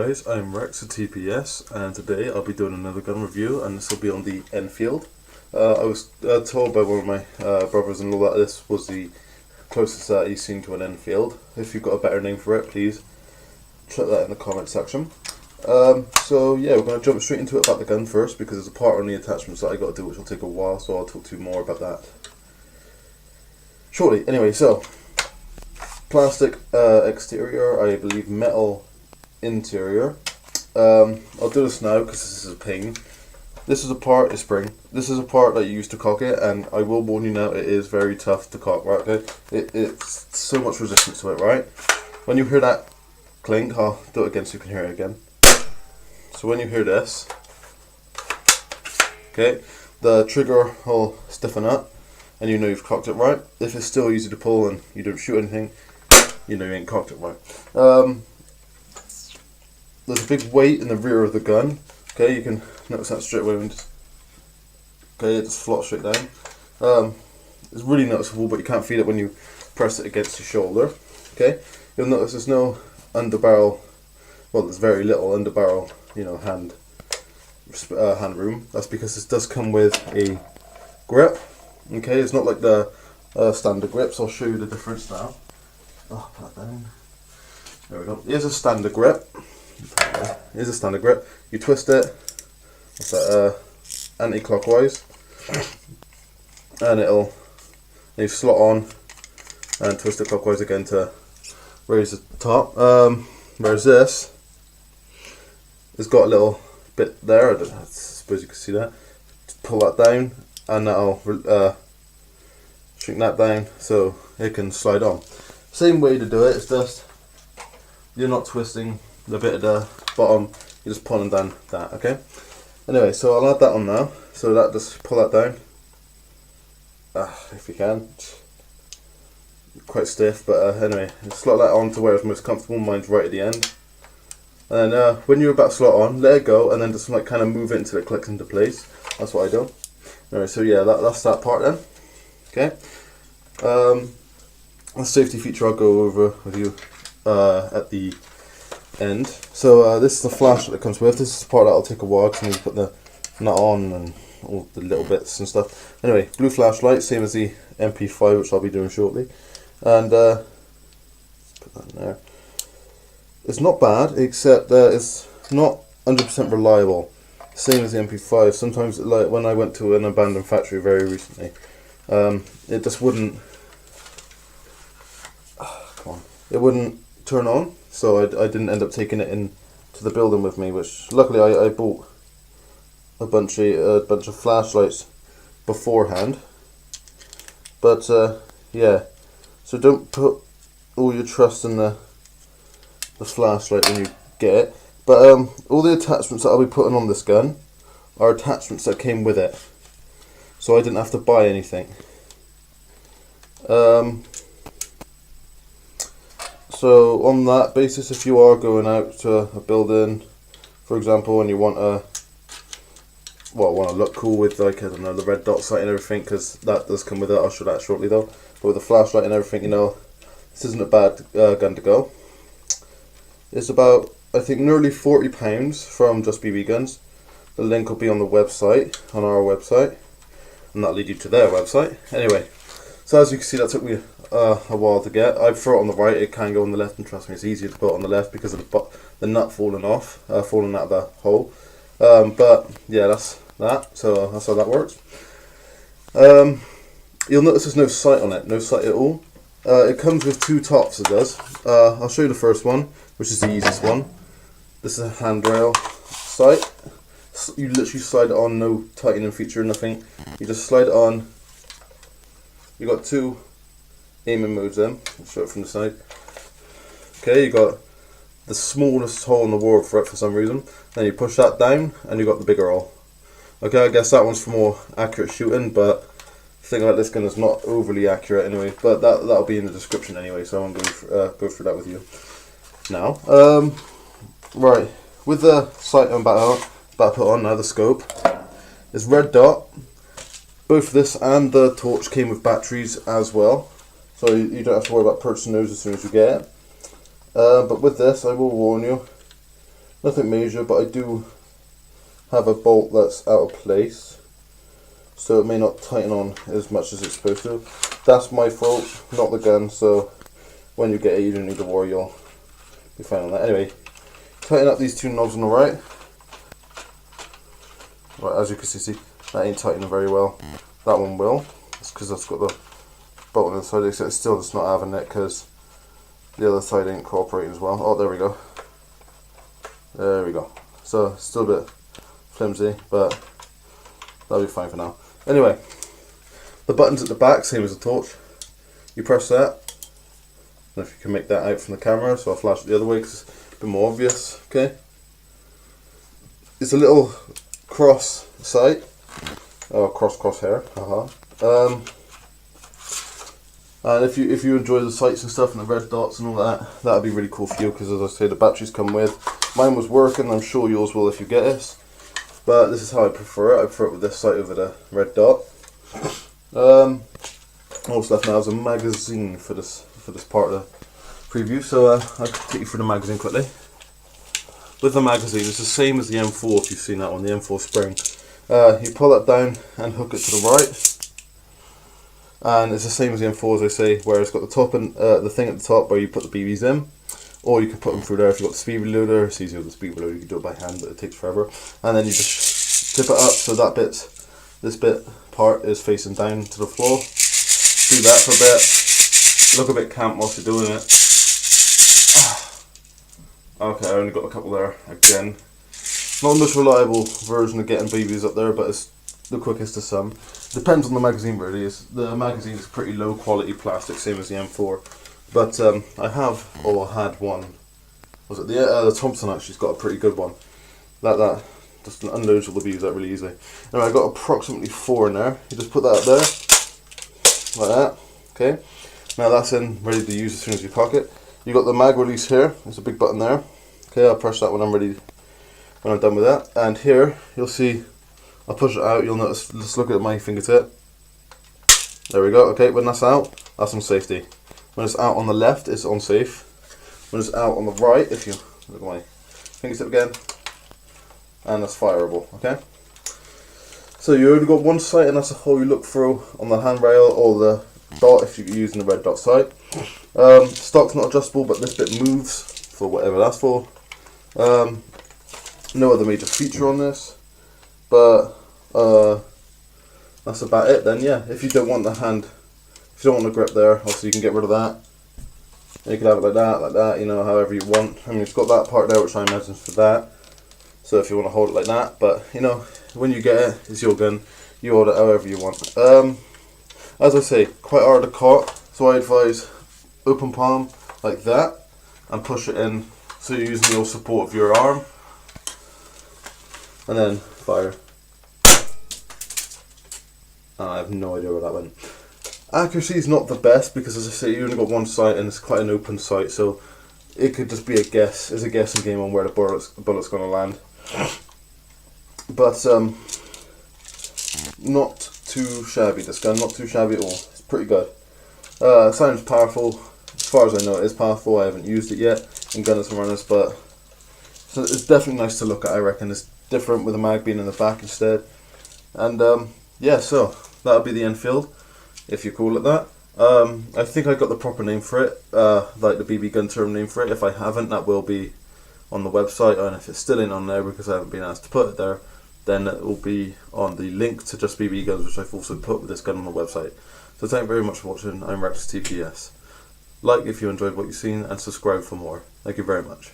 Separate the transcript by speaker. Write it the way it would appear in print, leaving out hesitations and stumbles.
Speaker 1: guys, I'm Rex at TPS, and today I'll be doing another gun review, and this will be on the Enfield. I was told by one of my brothers-in-law that this was the closest that he's seen to an Enfield. If you've got a better name for it, please check that in the comment section. So yeah, we're going to jump straight into it about the gun first, because there's a part on the attachments that I got to do which will take a while, so I'll talk to you more about that shortly. Anyway, so plastic exterior, I believe metal interior. I'll do this now because this is a pain. This is a part, is spring. This is a part that you use to cock it, and I will warn you now, it is very tough to cock, right? Okay, it's so much resistance to it, right? When you hear that clink, I'll do it again so you can hear it again. So when you hear this, okay, the trigger will stiffen up, and you know you've cocked it right. If it's still easy to pull and you don't shoot anything, you know you ain't cocked it right. There's a big weight in the rear of the gun. Okay, you can notice that straight away. Okay, it just flops straight down. It's really noticeable, but you can't feel it when you press it against your shoulder. Okay, you'll notice there's no underbarrel. Well, there's very little underbarrel, hand room. That's because this does come with a grip. Okay, it's not like the standard grips. I'll show you the difference now. Oh, put that down. There we go. Here's a standard grip. Here's a standard grip. You twist it. What's that? Anti-clockwise, and you slot on and twist it clockwise again to raise the top. Whereas this has got a little bit there. I suppose you can see that. Pull that down, and that'll shrink that down so it can slide on. Same way to do it. It's just you're not twisting the bit at the bottom, you're just pulling down that, okay? Anyway, so I'll add that on now, so that just pull that down, if you can. Quite stiff, but anyway, slot that on to where it's most comfortable. Mine's right at the end. And then when you're about to slot on, let it go, and then just like kind of move it until it clicks into place. That's what I do. Anyway, so yeah, that's that part then. Okay. The safety feature I'll go over with you at the end. So this is the flash that it comes with. This is the part that'll take a while because I need to put the nut on and all the little bits and stuff. Anyway, blue flashlight, same as the MP5, which I'll be doing shortly. And let's put that in there. It's not bad, except it's not 100% reliable. Same as the MP5. Sometimes, like when I went to an abandoned factory very recently, it just wouldn't. It wouldn't turn on. So I didn't end up taking it in to the building with me, which luckily I bought a bunch of flashlights beforehand. But yeah, so don't put all your trust in the flashlight when you get it. But all the attachments that I'll be putting on this gun are attachments that came with it, so I didn't have to buy anything. So on that basis, if you are going out to a building, for example, and you want to look cool with, like, I don't know, the red dot sight and everything, because that does come with it. I'll show that shortly though. But with the flashlight and everything, this isn't a bad gun to go. It's about, I think, nearly £40 from Just BB Guns. The link will be on the website, on our website, and that'll lead you to their website. Anyway, so as you can see, that took me a while to get. I throw it on the right, it can go on the left, and trust me, it's easier to put it on the left because of the nut falling off, falling out of the hole. But yeah, that's that. So that's how that works. You'll notice there's no sight on it, no sight at all. It comes with two tops, it does. I'll show you the first one, which is the easiest one. This is a handrail sight. You literally slide it on, no tightening feature, nothing. You just slide it on. You got two aiming modes then. I'll show it from the side. Okay, you got the smallest hole in the world for it for some reason. Then you push that down and you got the bigger hole. Okay, I guess that one's for more accurate shooting, but the thing about this gun is not overly accurate anyway. But that'll be in the description anyway, so I won't go through that with you now. Right, with the sight I'm about to put on now, the scope is red dot. Both this and the torch came with batteries as well, so you don't have to worry about purchasing those as soon as you get it. But with this, I will warn you, Nothing major, but I do have a bolt that's out of place, so it may not tighten on as much as it's supposed to. That's my fault, not the gun, so when you get it you don't need to worry, you'll be fine on that. Anyway, tighten up these two knobs on the right. Right, as you can see, that ain't tightening very well. That one will. It's because that's got the bolt on the side, except it's still just not having it because the other side ain't cooperating as well. Oh, there we go. There we go. So, still a bit flimsy, but that'll be fine for now. Anyway, the button's at the back, same as the torch. You press that. I don't know if you can make that out from the camera, so I'll flash it the other way because it's a bit more obvious. Okay. It's a little cross sight. Oh, crosshair. And if you enjoy the sights and stuff and the red dots and all that, that'd be really cool for you because, as I say, the batteries come with. Mine was working. I'm sure yours will if you get it. But this is how I prefer it. I prefer it with this sight over the red dot. What's left now is a magazine for this part of the preview. So I'll take you through the magazine quickly. With the magazine, it's the same as the M4 if you've seen that one, the M4 spring. You pull that down and hook it to the right. And it's the same as the M4, as I say, where it's got the top and the thing at the top where you put the BBs in, or you can put them through there if you've got the speed reloader. It's easier with the speed reloader, you can do it by hand, but it takes forever. And then you just tip it up so that this part is facing down to the floor. Do that for a bit. Look a bit camp whilst you're doing it. Okay, I only got a couple there again. Not the most reliable version of getting BBs up there, but it's the quickest to some. Depends on the magazine really. The magazine is pretty low quality plastic, same as the M4. But I had one. Was it the Thompson actually's got a pretty good one. That just unloads all the BBs out really easily. Anyway, I got approximately 4 in there. You just put that up there, like that. Okay. Now that's in, ready to use as soon as you cock it. You got the mag release here. There's a big button there. Okay, I'll press that when I'm ready. When I'm done with that, and here you'll see. I'll push it out, you'll notice, let's look at my fingertip. There we go, okay, when that's out, that's on safety. When it's out on the left, it's on safe. When it's out on the right, if you look at my fingertip again, and that's fireable, okay? So you only got one sight and that's a hole you look through on the handrail or the dot if you're using the red dot sight. Stock's not adjustable, but this bit moves for whatever that's for. No other major feature on this, but that's about it then. Yeah, if you don't want the hand, if you don't want the grip there, obviously you can get rid of that. You can have it like that, you know, however you want. I mean, it's got that part there which I imagine is for that, so if you want to hold it like that, but you know, when you get it, it's your gun, you hold it however you want. As I say, quite hard to cock, so I advise open palm like that and push it in so you're using your support of your arm, and then fire. I have no idea where that went. Accuracy is not the best because, as I say, you only got one sight and it's quite an open sight, so it could just be a guess. It's a guessing game on where the bullet's going to land. But not too shabby. This gun, not too shabby at all. It's pretty good. Sounds powerful. As far as I know, it is powerful. I haven't used it yet in gunners and runners, but so it's definitely nice to look at. I reckon it's different with the mag being in the back instead. And yeah, so that'll be the Enfield, if you call it that. I think I got the proper name for it, like the BB gun term name for it. If I haven't, that will be on the website, and if it still ain't on there because I haven't been asked to put it there, then it will be on the link to Just BB Guns, which I've also put with this gun on the website. So thank you very much for watching. I'm Rex TPS. Like if you enjoyed what you've seen, and subscribe for more. Thank you very much.